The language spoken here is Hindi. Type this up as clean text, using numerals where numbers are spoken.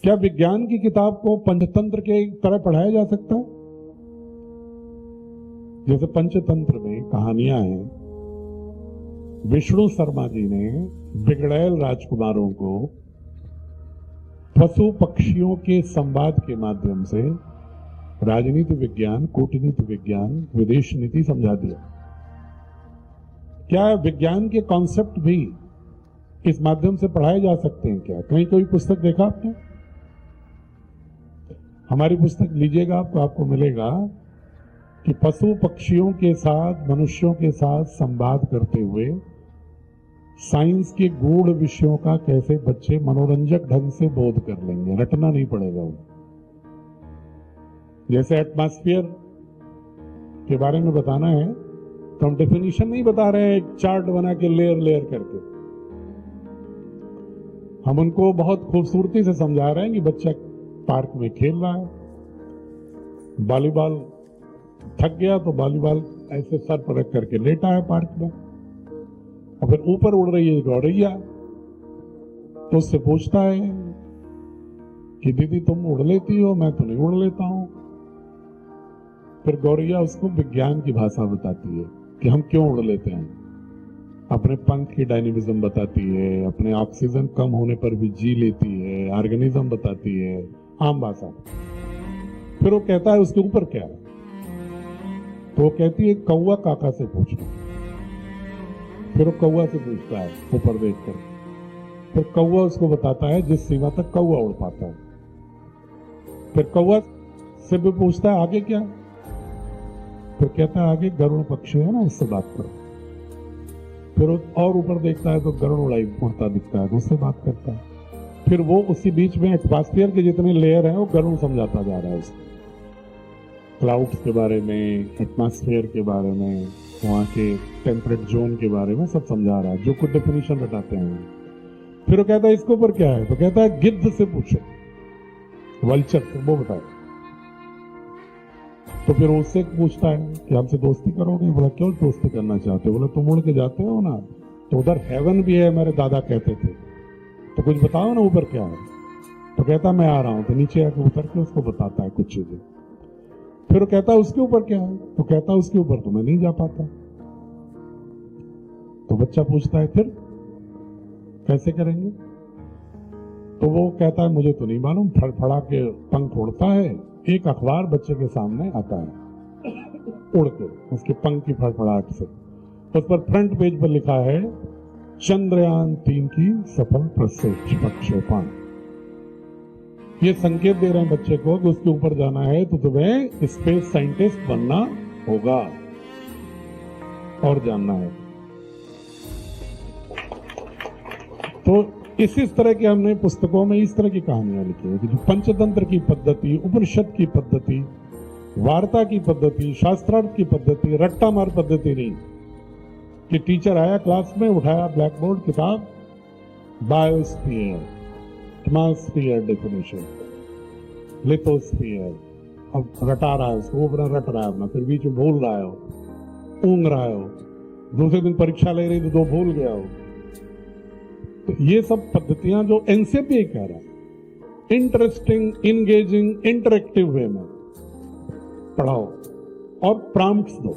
क्या विज्ञान की किताब को पंचतंत्र के तरह पढ़ाया जा सकता है? जैसे पंचतंत्र में कहानियां हैं, विष्णु शर्मा जी ने बिगड़ैल राजकुमारों को पशु पक्षियों के संवाद के माध्यम से राजनीति विज्ञान, कूटनीति विज्ञान, विदेश नीति समझा दिया। क्या विज्ञान के कॉन्सेप्ट भी इस माध्यम से पढ़ाए जा सकते हैं? क्या कहीं कोई पुस्तक देखा आपने? हमारी पुस्तक लीजिएगा, आपको मिलेगा कि पशु पक्षियों के साथ, मनुष्यों के साथ संवाद करते हुए साइंस के गूढ़ विषयों का कैसे बच्चे मनोरंजक ढंग से बोध कर लेंगे, रटना नहीं पड़ेगा उन्हें। जैसे एटमॉस्फेयर के बारे में बताना है तो हम डेफिनेशन नहीं बता रहे हैं एक चार्ट बना के लेयर लेयर करके, हम उनको बहुत खूबसूरती से समझा रहे हैं कि बच्चा पार्क में खेल रहा है, वॉलीबॉल थक गया तो वॉलीबॉल ऐसे सर पर रख करके लेटा है पार्क में, और फिर ऊपर उड़ रही है गौरैया, तो उससे पूछता है कि दीदी तुम उड़ लेती हो, मैं तो नहीं उड़ लेता हूं। फिर गौरैया उसको विज्ञान की भाषा बताती है कि हम क्यों उड़ लेते हैं, अपने पंख की डायनेमिज्म बताती है, अपने ऑक्सीजन कम होने पर भी जी लेती है, ऑर्गेनिज्म बताती है, आम भाषा। फिर वो कहता है उसके ऊपर क्या है, तो वो कहती है कौवा काका से पूछो। फिर वो कौवा से पूछता है ऊपर देखकर, फिर कौवा उसको बताता है जिस सीमा तक कौवा उड़ पाता है। फिर कौवा से भी पूछता है आगे क्या, फिर कहता है आगे गरुड़ पक्षी है ना, उससे बात करो। फिर और ऊपर देखता है तो गरुड़ उड़ता दिखता है, उससे बात करता है। फिर वो उसी बीच में एटमॉस्फेयर के जितने लेयर हैं वो गरुड़ समझाता जा रहा है उसको, क्लाउड्स के बारे में, एटमॉस्फेयर के बारे में, वहां के टेम्परेट जोन के बारे में सब समझा रहा है, जो कुछ डेफिनेशन बताते हैं। फिर वो कहता है इसके ऊपर क्या है, तो कहता है गिद्ध से पूछो, वल्चर से, वो बताए। तो फिर उससे पूछता है कि हमसे दोस्ती करोगे? बोला क्यों दोस्ती करना चाहते हो? बोला तुम उड़ के जाते हो ना, तो उधर हेवन भी है, हमारे दादा कहते थे, तो कुछ बताओ ना ऊपर क्या है। तो कहता मैं आ रहा हूं, तो नीचे आके उतर के उसको बताता है कुछ चीजें। फिर वो कहता है उसके ऊपर क्या है, तो कहता है उसके ऊपर तो मैं नहीं जा पाता। तो बच्चा पूछता है फिर कैसे करेंगे? तो वो कहता है मुझे तो नहीं मालूम, फड़फड़ा के पंख उड़ता है, एक अखबार बच्चे के सामने आता है उड़ के, उसके पंख की फड़फड़ाहट से, उस पर फ्रंट पेज पर लिखा है चंद्रयान 3 की सफल प्रक्षेपण। ये संकेत दे रहे हैं बच्चे को कि उसके ऊपर जाना है तो तुम्हें स्पेस साइंटिस्ट बनना होगा और जानना है। तो इस तरह की हमने पुस्तकों में इस तरह की कहानियां लिखी है कि जो पंचतंत्र की पद्धति, उपनिषद की पद्धति, वार्ता की पद्धति, शास्त्रार्थ की पद्धति, रट्टा मार पद्धति नहीं कि टीचर आया क्लास में, उठाया ब्लैक बोर्ड, किताब, बायोस्फीयर, एटमॉस्फेयर डेफिनेशन, लिथोस्फीयर, अब रटा रहा है उसको, वो रट रहा है अपना, फिर बीच में भूल रहा हो, ऊंग रहा हो, दूसरे दिन परीक्षा ले रही तो 2 भूल गया हो। तो ये सब पद्धतियां जो एनसीपी कह रहा है, इंटरेस्टिंग, इंगेजिंग, इंटरेक्टिव वे में पढ़ाओ और प्रॉम्प्ट्स दो।